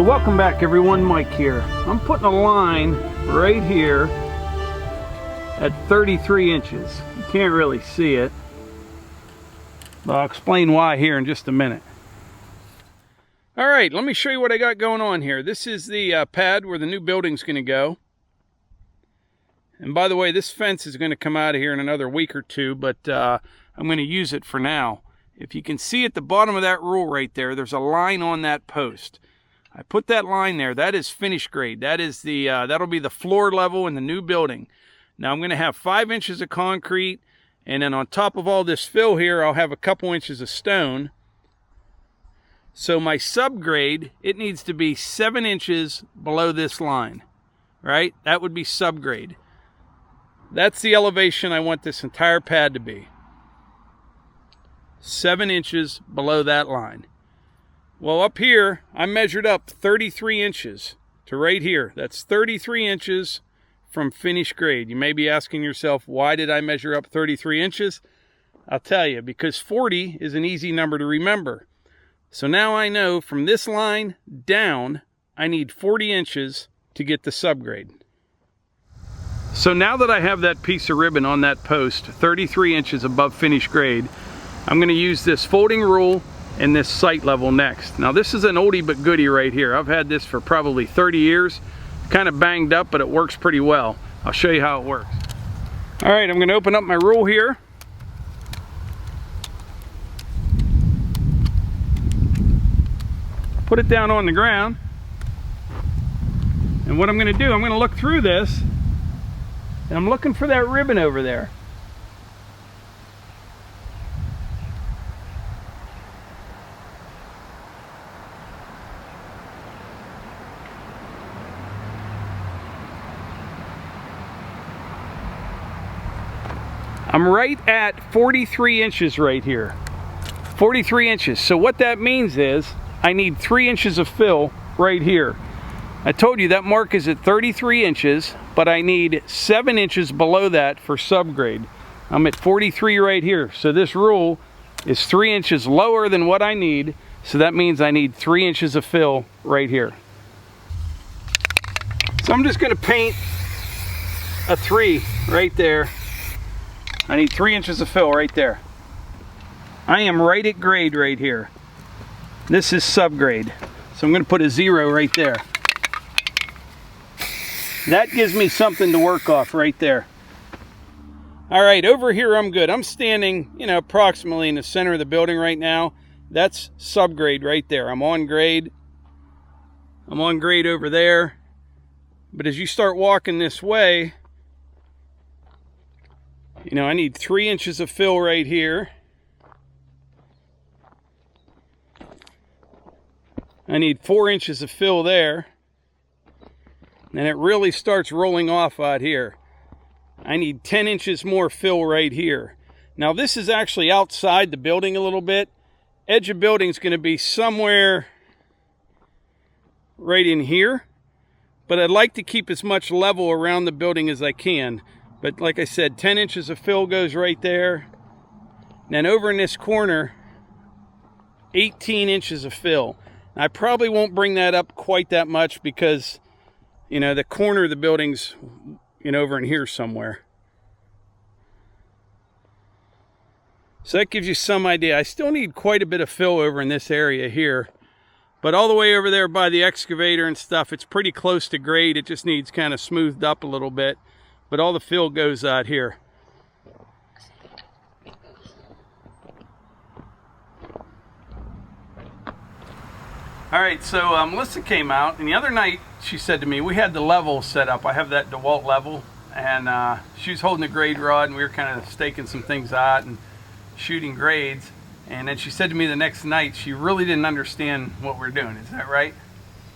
welcome back everyone, Mike here. I'm putting a line right here at 33 inches. You can't really see it, but I'll explain why here in just a minute. All right, let me show you what I got going on here. This is the pad where the new building's going to go. And by the way, this fence is going to come out of here in another week or two, but I'm going to use it for now. If you can see at the bottom of that rule right there, there's a line on that post. I put that line there. That is finish grade. That is the that'll be the floor level in the new building. Now I'm going to have 5 inches of concrete, and then on top of all this fill here, I'll have a couple inches of stone. So my subgrade, it needs to be 7 inches below this line, right? That would be subgrade. That's the elevation I want this entire pad to be. 7 inches below that line. Well, up here, I measured up 33 inches to right here. That's 33 inches from finish grade. You may be asking yourself, why did I measure up 33 inches? I'll tell you, because 40 is an easy number to remember. So now I know from this line down, I need 40 inches to get the subgrade. So now that I have that piece of ribbon on that post, 33 inches above finish grade, I'm going to use this folding rule and this sight level next. Now this is an oldie but goodie right here. I've had this for probably 30 years. Kind of banged up, but it works pretty well. I'll show you how it works. All right, I'm going to open up my rule here. Put it down on the ground. And what I'm going to do, I'm going to look through this, and I'm looking for that ribbon over there. I'm right at 43 inches right here. 43 inches. So what that means is I need 3 inches of fill right here. I told you that mark is at 33 inches, but I need 7 inches below that for subgrade. I'm at 43 right here. So this rule is 3 inches lower than what I need. So that means I need 3 inches of fill right here. So I'm just going to paint a 3 right there. I need 3 inches of fill right there. I am right at grade right here. This is subgrade. So I'm going to put a 0 right there. That gives me something to work off right there. All right, over here I'm good. I'm standing, approximately in the center of the building right now. That's subgrade right there. I'm on grade. I'm on grade over there. But as you start walking this way, I need 3 inches of fill right here. I need 4 inches of fill there. And it really starts rolling off out here. I need 10 inches more fill right here. Now this is actually outside the building a little bit. Edge of building is going to be somewhere right in here. But I'd like to keep as much level around the building as I can. But like I said, 10 inches of fill goes right there. And then over in this corner, 18 inches of fill. Now, I probably won't bring that up quite that much because, the corner of the building's, over in here somewhere. So that gives you some idea. I still need quite a bit of fill over in this area here. But all the way over there by the excavator and stuff, it's pretty close to grade. It just needs kind of smoothed up a little bit. But all the fill goes out here. All right, so Melissa came out, and the other night she said to me, we had the level set up. I have that DeWalt level, and she was holding the grade rod, and we were kind of staking some things out and shooting grades. And then she said to me the next night she really didn't understand what we're doing. Is that right?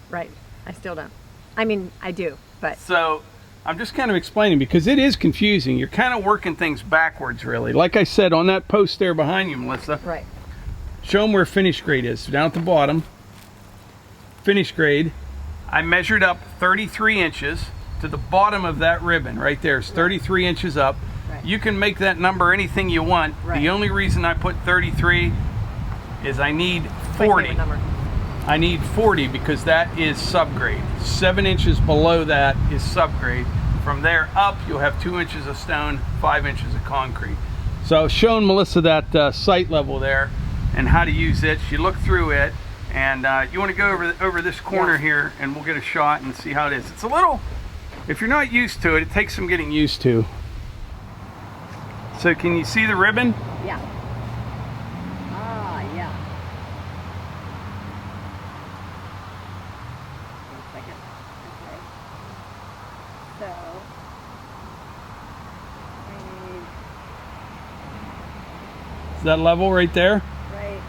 Right. I still don't. I mean, I do, but... So I'm just kind of explaining because it is confusing. You're kind of working things backwards, really. Like I said, on that post there behind you, Melissa. Right. Show them where finish grade is. So down at the bottom, finish grade. I measured up 33 inches to the bottom of that ribbon right there. It's 33 inches up. Right. You can make that number anything you want. Right. The only reason I put 33 is I need 40. I need 40 because that is subgrade. 7 inches below that is subgrade. From there up, you'll have 2 inches of stone, 5 inches of concrete. So I was showing Melissa that site level there and how to use it. She looked through it, and you want to go over this corner here, and we'll get a shot and see how it is. It's a little, if you're not used to it, it takes some getting used to. So can you see the ribbon? Yeah. Ah, yeah. Wait a second. Okay. So, we need, Is that level right there? right.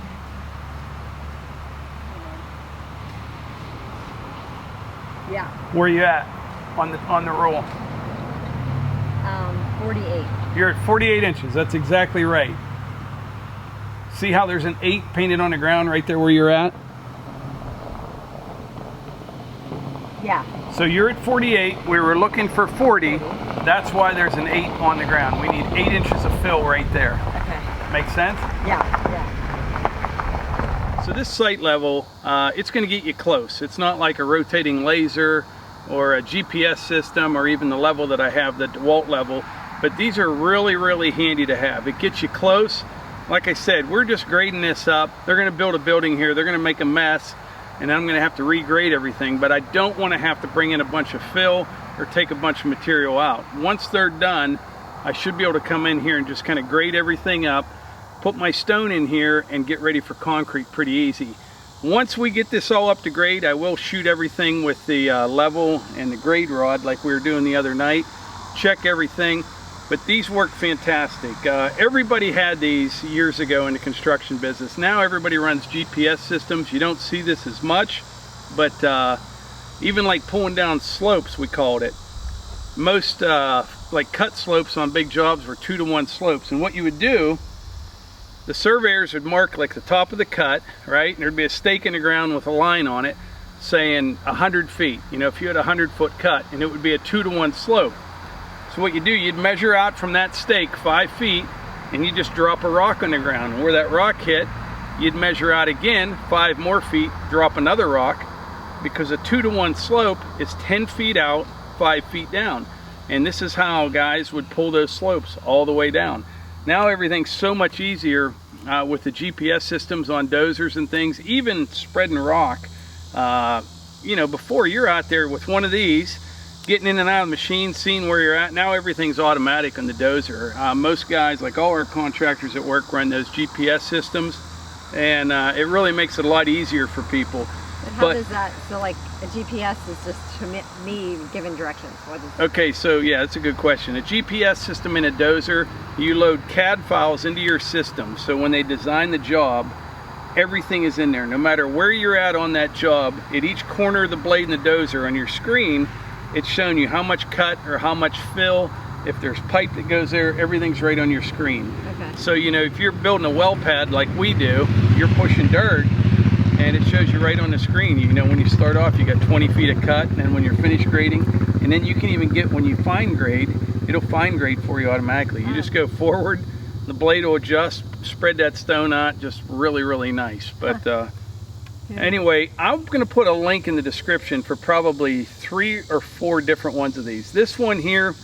Yeah. Where are you at on the rule? 48. You're at 48 inches. That's exactly right. See how there's an 8 painted on the ground right there where you're at? Yeah. So you're at 48. We were looking for 40. That's why there's an 8 on the ground. We need 8 inches of fill right there. Okay. Make sense? Yeah. Yeah. So this site level, it's going to get you close. It's not like a rotating laser or a GPS system or even the level that I have, the DeWalt level. But these are really, really handy to have. It gets you close. Like I said, we're just grading this up. They're going to build a building here. They're going to make a mess, and I'm going to have to regrade everything. But I don't want to have to bring in a bunch of fill or take a bunch of material out. Once they're done, I should be able to come in here and just kind of grade everything up, put my stone in here, and get ready for concrete pretty easy. Once we get this all up to grade, I will shoot everything with the level and the grade rod like we were doing the other night. Check everything. But these work fantastic. Everybody had these years ago in the construction business. Now everybody runs GPS systems. You don't see this as much, but even like pulling down slopes, we called it. Most like cut slopes on big jobs were 2-to-1 slopes. And what you would do, the surveyors would mark like the top of the cut, right? And there'd be a stake in the ground with a line on it saying 100 feet. You know, if you had a 100-foot cut, and it would be a 2-to-1 slope. So what you do, you'd measure out from that stake 5 feet, and you just drop a rock on the ground. And where that rock hit, you'd measure out again 5 more feet, drop another rock, because a 2-to-1 slope is 10 feet out, 5 feet down. And this is how guys would pull those slopes all the way down. Now everything's so much easier with the GPS systems on dozers and things, even spreading rock. You know, before you're out there with one of these, getting in and out of the machine, seeing where you're at. Now everything's automatic on the dozer. Most guys, like all our contractors at work, run those GPS systems, and it really makes it a lot easier for people. And how does that, so like a GPS is just to me giving directions? Okay, so yeah, that's a good question. A GPS system in a dozer, you load CAD files into your system, so when they design the job, everything is in there. No matter where you're at on that job, at each corner of the blade in the dozer on your screen, it's showing you how much cut or how much fill, if there's pipe that goes there, everything's right on your screen. Okay. So, you know, if you're building a well pad like we do, you're pushing dirt, and it shows you right on the screen. You know, when you start off, you got 20 feet of cut, and then when you're finished grading, and then you can even get, when you fine grade, it'll fine grade for you automatically. You just go forward, the blade will adjust, spread that stone out, just really, really nice. But anyway, I'm going to put a link in the description for probably 3 or 4 different ones of these. This one here,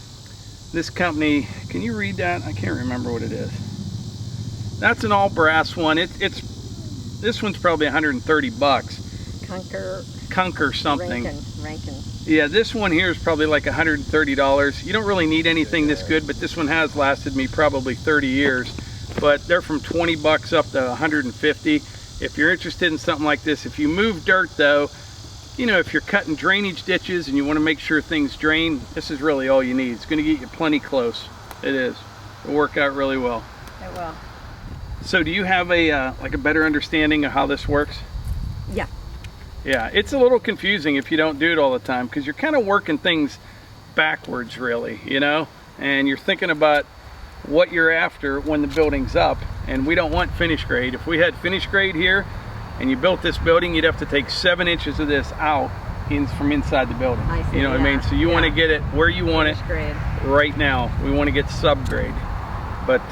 this company, can you read that? I can't remember what it is. That's an all brass one. This one's probably 130 bucks. Kunker something. Rankin. Yeah, this one here is probably like $130. You don't really need anything this good, but this one has lasted me probably 30 years. But they're from 20 bucks up to 150. If you're interested in something like this, if you move dirt though, you know, if you're cutting drainage ditches and you want to make sure things drain, this is really all you need. It's going to get you plenty close. It is. It'll work out really well. It will. So do you have a like a better understanding of how this works? Yeah. Yeah, it's a little confusing if you don't do it all the time, because you're kind of working things backwards really, you know, and you're thinking about what you're after when the building's up, and we don't want finish grade. If we had finish grade here and you built this building, you'd have to take 7 inches of this out from inside the building. I see, you know what I mean? So you want to get it where you want it grade. right now. We want to get subgrade. But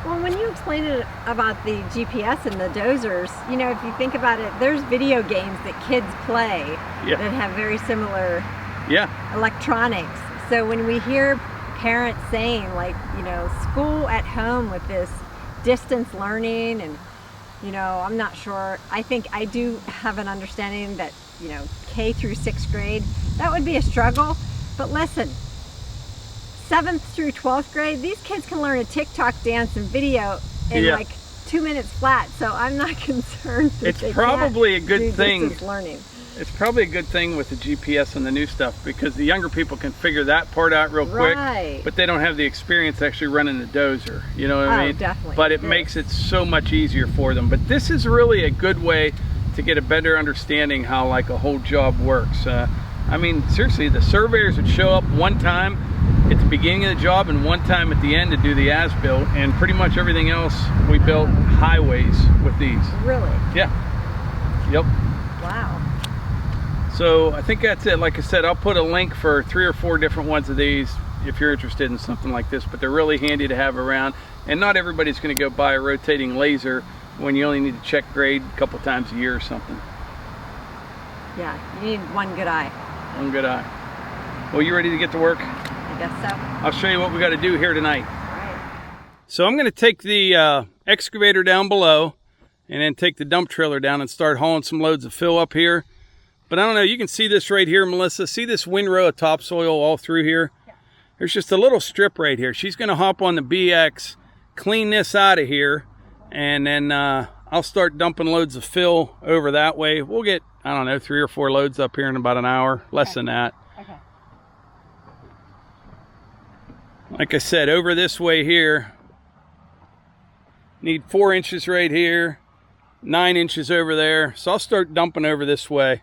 Well, when you explained it about the GPS and the dozers, you know, if you think about it, there's video games that kids play that have very similar electronics. So when we hear parents saying, like, you know, school at home with this distance learning, and, you know, I'm not sure. I think I do have an understanding that, you know, K through 6th grade, that would be a struggle. But listen, 7th through 12th grade, these kids can learn a TikTok dance and video in like 2 minutes flat. So I'm not concerned that it's probably a good thing. Learning. It's probably a good thing with the GPS and the new stuff, because the younger people can figure that part out real quick, but they don't have the experience actually running the dozer. You know what I mean? Definitely. But it makes it so much easier for them. But this is really a good way to get a better understanding how like a whole job works. I mean, seriously, the surveyors would show up one time at the beginning of the job and one time at the end to do the as-built, and pretty much everything else we built highways with these. Really? Yeah. Yep. Wow. So I think that's it. Like I said, I'll put a link for 3 or 4 different ones of these if you're interested in something like this, but they're really handy to have around. And not everybody's going to go buy a rotating laser when you only need to check grade a couple times a year or something. Yeah, you need one good eye. One good eye. Well, you ready to get to work? I guess so. I'll show you what we got to do here tonight. All right. So I'm going to take the excavator down below and then take the dump trailer down and start hauling some loads of fill up here. But I don't know, you can see this right here, Melissa. See this windrow of topsoil all through here? Yeah. There's just a little strip right here. She's going to hop on the BX, clean this out of here, and then I'll start dumping loads of fill over that way. We'll get, I don't know, 3 or 4 loads up here in about an hour, less than that. Okay. Like I said, over this way here, need 4 inches right here, 9 inches over there. So I'll start dumping over this way.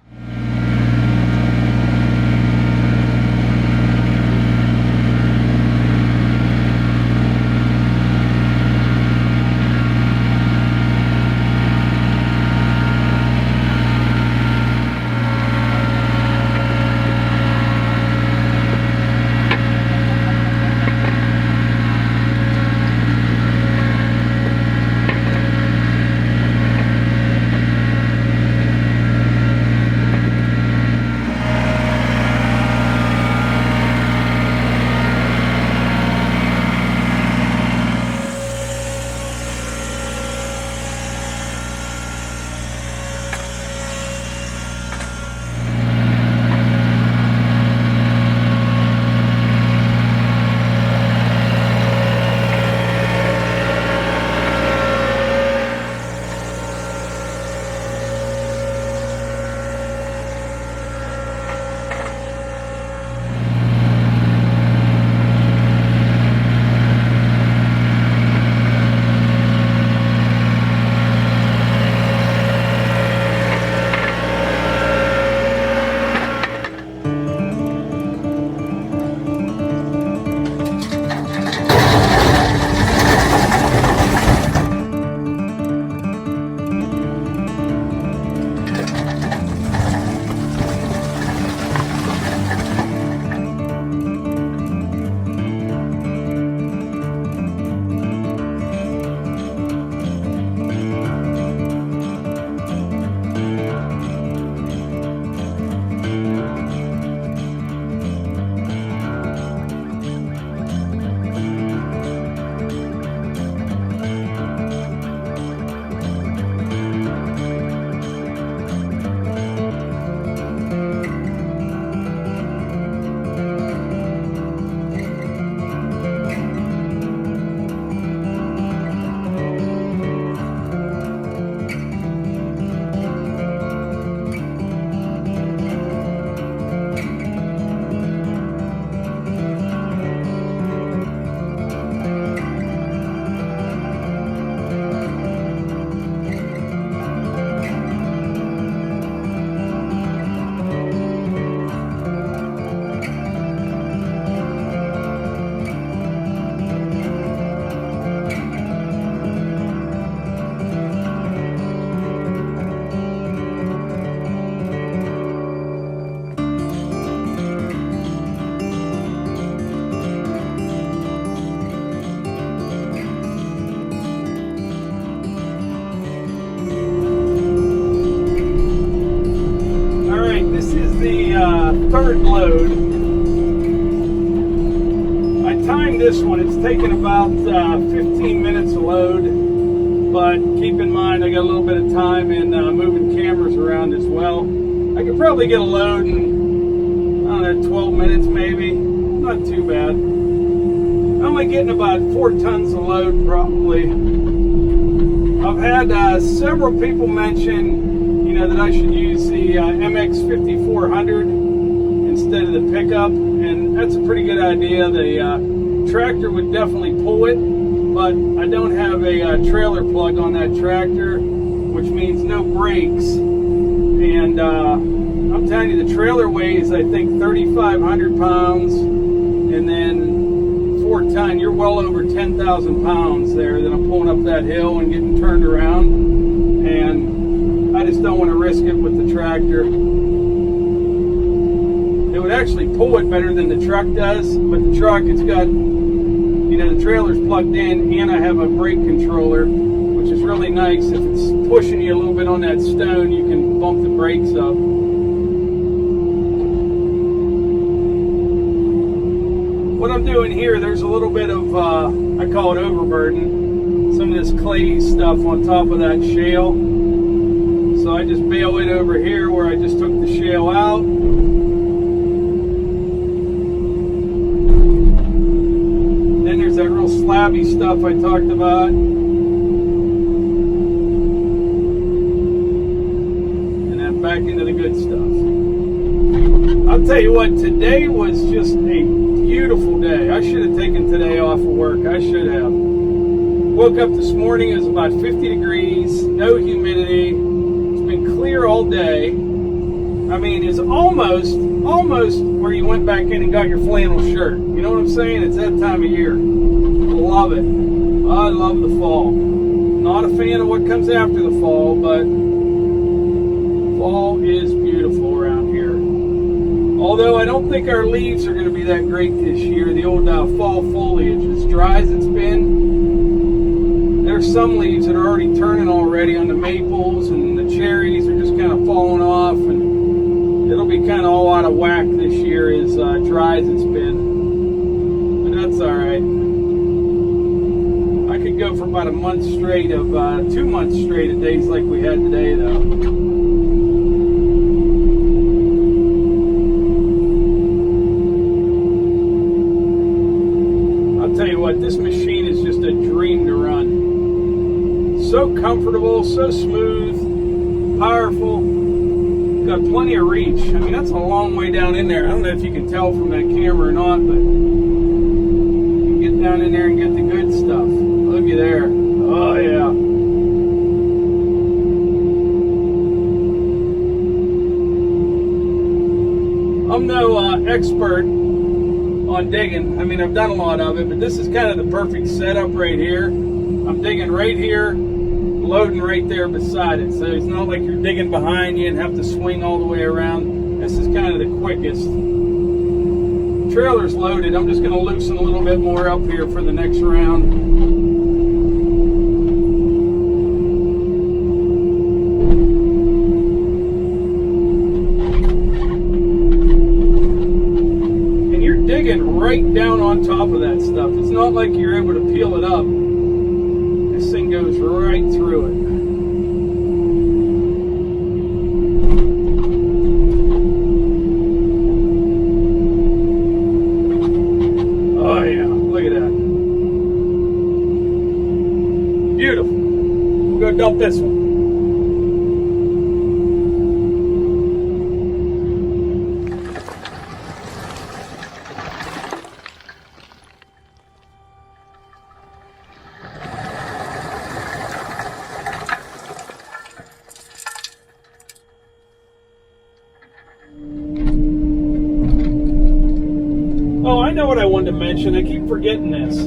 third load. I timed this one. It's taken about 15 minutes to load, but keep in mind I got a little bit of time in moving cameras around as well. I could probably get a load in, I don't know, 12 minutes maybe. Not too bad. I'm only getting about 4 tons of load probably. I've had several people mention, you know, that I should use the MX 5400 instead of the pickup, and that's a pretty good idea. The tractor would definitely pull it, but I don't have a trailer plug on that tractor, which means no brakes. And I'm telling you, the trailer weighs, I think, 3,500 pounds, and then 4 ton, you're well over 10,000 pounds there that I'm pulling up that hill and getting turned around, and I just don't want to risk it with the tractor. It would actually pull it better than the truck does, but the truck, it's got, you know, the trailer's plugged in, and I have a brake controller, which is really nice. If it's pushing you a little bit on that stone, you can bump the brakes up. What I'm doing here, there's a little bit of, I call it overburden, some of this clay stuff on top of that shale. So I just bail it over here where I just took the shale out. Then there's that real slabby stuff I talked about. And then back into the good stuff. I'll tell you what, today was just a beautiful day. I should have taken today off of work. I should have. Woke up this morning, it was about 50 degrees, no humidity. It's been clear all day. I mean, it's almost where you went back in and got your flannel shirt. You know what I'm saying? It's that time of year. Love it. I love the fall. Not a fan of what comes after the fall, but fall is beautiful around here. Although I don't think our leaves are going to be that great this year. The old fall foliage, as dry as it's been, there's some leaves that are already turning already on the maples, and the cherries are just kind of falling off, and it'll be kind of all out of whack this year as dry as it's been. But that's all right. I could go for about a month straight of 2 months straight of days like we had today, though. This machine is just a dream to run. So comfortable, so smooth, powerful, got plenty of reach. I mean, that's a long way down in there. I don't know if you can tell from that camera or not, but you can get down in there and get the good stuff. Looky there. Oh yeah. I'm no expert on digging. I mean, I've done a lot of it, but this is kind of the perfect setup right here. I'm digging right here, loading right there beside it. So it's not like you're digging behind you and have to swing all the way around. This is kind of the quickest. Trailer's loaded. I'm just going to loosen a little bit more up here for the next round. Right down on top of that stuff. It's not like you're able to peel it up. This thing goes right through it. Oh yeah, look at that. Beautiful. We'll go dump this one. I know what I wanted to mention. I keep forgetting this.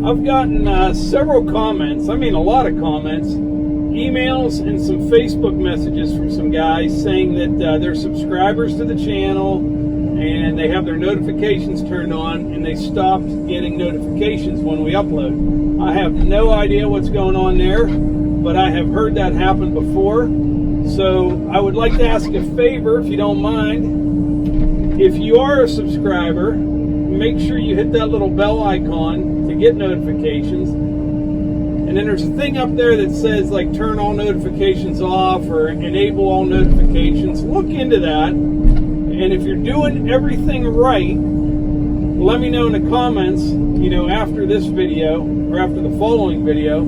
I've gotten several comments, I mean a lot of comments, emails, and some Facebook messages from some guys saying that they're subscribers to the channel and they have their notifications turned on and they stopped getting notifications when we upload. I have no idea what's going on there, but I have heard that happen before. So I would like to ask a favor, if you don't mind. if you are a subscriber, make sure you hit that little bell icon to get notifications. And then there's a thing up there that says like turn all notifications off or enable all notifications. Look into that. And if you're doing everything right, let me know in the comments, you know, after this video or after the following video,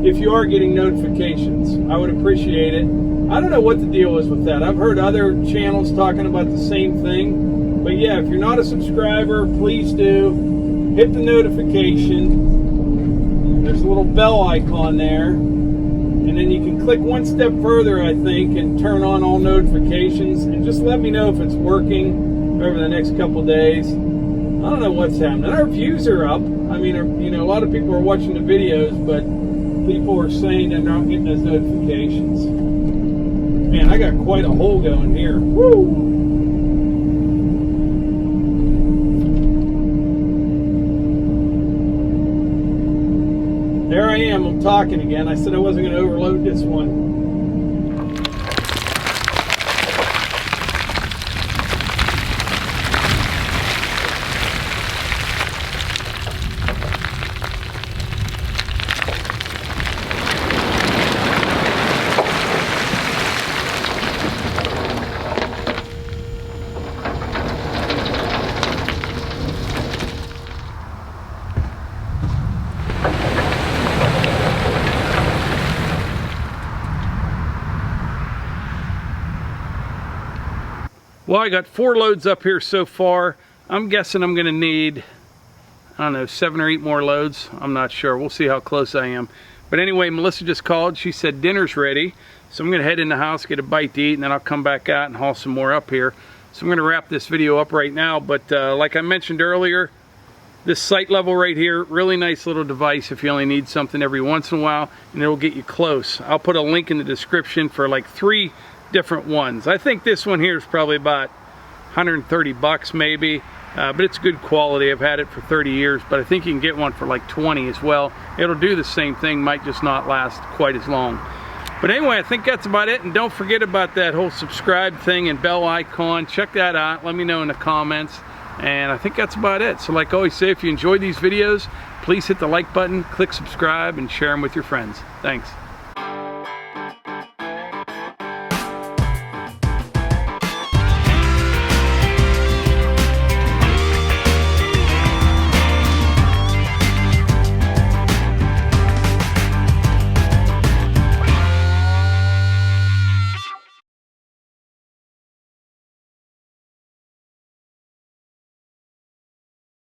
if you are getting notifications. I would appreciate it. I don't know what the deal is with that. I've heard other channels talking about the same thing. But yeah, if you're not a subscriber, please do hit the notification. There's a little bell icon there. And then you can click one step further, I think, and turn on all notifications. And just let me know if it's working over the next couple days. I don't know what's happening. Our views are up. I mean, you know, a lot of people are watching the videos, but people are saying they're not getting those notifications. Man, I got quite a hole going here. Woo! There I am, I'm talking again. I said I wasn't going to overload this one. Well, I got 4 loads up here so far. I'm guessing I'm going to need, I don't know, 7 or 8 more loads. I'm not sure. We'll see how close I am. But anyway, Melissa just called. She said dinner's ready. So I'm going to head in the house, get a bite to eat, and then I'll come back out and haul some more up here. So I'm going to wrap this video up right now. But like I mentioned earlier, this sight level right here, really nice little device if you only need something every once in a while, and it'll get you close. I'll put a link in the description for like 3 different ones. I think this one here is probably about 130 bucks maybe, but it's good quality. I've had it for 30 years, but I think you can get one for like 20 as well. It'll do the same thing, might just not last quite as long. But anyway, I think that's about it, and don't forget about that whole subscribe thing and bell icon. Check that out. Let me know in the comments. And I think that's about it. So like I always say, if you enjoyed these videos, please hit the like button, click subscribe, and share them with your friends. Thanks.